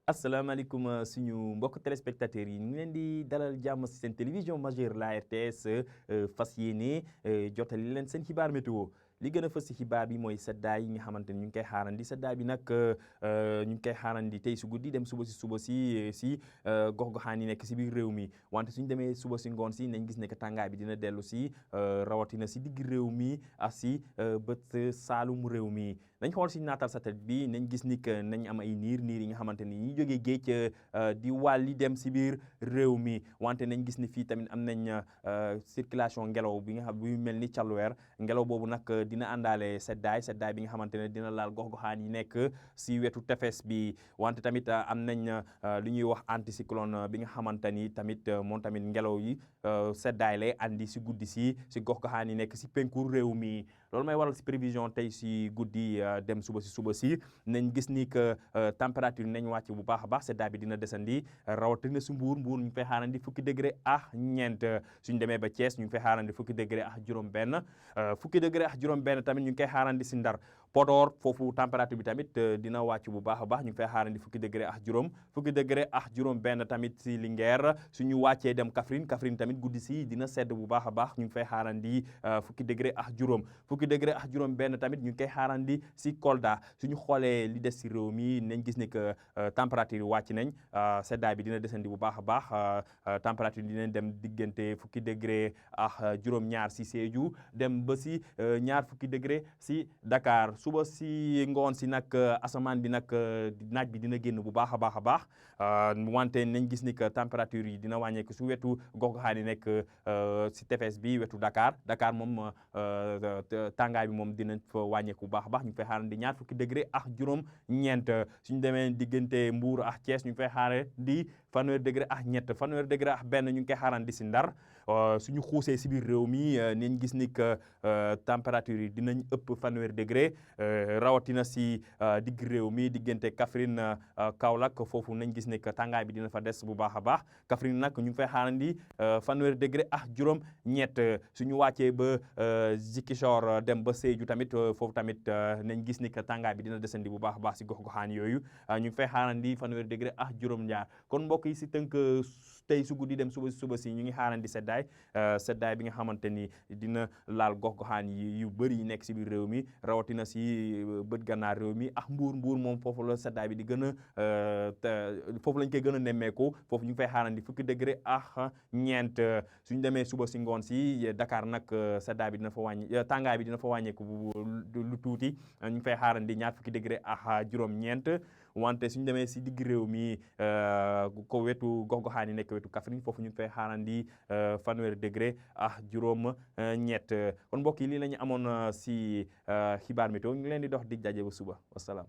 asalaamaaleykum suñu mbokk téléspectateurs yi ñu ngi leen di dalal jàmm si seen télévision majeure la RTS fas yéene jotali leen seen xibaar météo li gën a fës si xibaar bi mooy seddaay yi nga xamante ni ñu ngi koy xaarandi seddaay bi nag ñu ngi koy xaarandi tey su guddi dem suba si gox-goxaan yi nekk si biir réew mi wante suñu demee suba si ngoon si nañ gis ne que tàngaay bi dina dellu si rawatina si digg réew mi ak si bët saalum réew mi nañ xool si naatal satellite bi nañ gis ni que nañ am ay niir yi nga xamante ni ñi jógee géej di wàlli dem si biir réew mi wante nañ gis ni fii tamit am nañ circulation ngelaw bi nga xam bu mel ni calweer ngelaw boobu nag dina àndaale seddaay bi nga xamante ne dina laal gox-goxaan yi nekk si wetu tefes bi wante tamit am nañ lu ñuy wax anticyclone bi nga xamante ni tamit moom tamit ngelaw yi seddaay lay andi si guddi si gox-goxaan yi nekk si penku réew mi loolu may waral si prévision tey si guddi dem suba si nañ gis ni que température nañ wàcc bu baax a baax seddaay bi dina desandi rawatina si mbuur ñu ngi fay xaarandi fukki degré ak ñeent suñ demee ba Thiès ñu ngi fay xaarandi fukki degré ak juróom-benn fukki degré ak juróom-benn tamit ñu ngi koy xaarandi si Ndar Podor foofu température bi tamit dina wàcc bu baax a baax ñu ngi fay xaarandi fukki degré ak juróom-benn tamit si Linguère suñu wàccee dem Kaffrine tamit guddi si dina sedd bu baax a baax ñu ngi fay xaarandi fukki degré ak juróom-benn tamit ñu ngi koy xaarandi si Kolda suñu xoolee li des si réew mi nañ gis ne que température yi wàcc nañ seddaay bi dina desandi bu baax a baax température yi dinañ dem diggante fukki degré ak juróom-ñaar si Sédhiou dem ba si ñaar fukki degré si Dakar suba si ngoon si nag asamaan bi nag naaj bi dina génn bu baax a baax wante nañ gis ni que température yi dina wàññeeku su wetu gox-goxaan yi nekk si tefes bi wetu Dakar moom tàngaay bi moom dinañ fa wàññeeku bu baax a baax ñu ngi fay xaarandi ñaar fukki degré ak juróom-ñeent suñu demee diggante Mbour ak Thiès ñu ngi fay xaarandi fanweeri degré ak ñett fanweeri degré ak benn ñu ngi koy xaarandi si Ndar suñu xuusee si biir réew mi nañ gis ni que température yi dinañ ëpp fanweeri degré rawatina si digg réew mi diggante Kaffrine Kaolack foofu nañ gis ni que tàngaay bi dina fa des bu baax a baax Kaffrine nag ñu ngi fay xaarandi fanweeri degré ak juróom-ñett suñu wàccee ba Ziguinchor dem ba Sédhiou tamit foofu tamit nañ gis ni que tàngaay bi dina desandi bu baax a baax si gox-goxaan yooyu ñu ngi fay xaarandi fanweeri degré ak juróom-ñaar kon mbokk yi si tënk tey su guddi dem suba si ñu ngi xaarandi seddaay bi nga xamante ni dina laal gox-goxaan yi yu bëri yi nekk si biir réew mi rawatina si bët gànnaar réew mi ak mbuur moom foofu la seddaay bi di gën a foofu lañ koy gën a nemmeeku foofu ñu ngi fay xaarandi fukki degré ak ñeent suñu demee suba si ngoon si Dakar nag seddaay bi dina fa tàngaay bi dina fa wàññeeku lu tuuti ñu ngi fay xaarandi ñaar fukki degré ak juróom-ñeent wante suñu demee si digg réew mi ko wetu gox-goxaan yi nekk wetu Kaffrine foofu ñu ngi fay xaarandi fanweeri degré ak juróom-ñett kon mbokk yi lii la ñu amoon si xibaar météo ñu ngi leen di dox dig daje ba suba wasalaam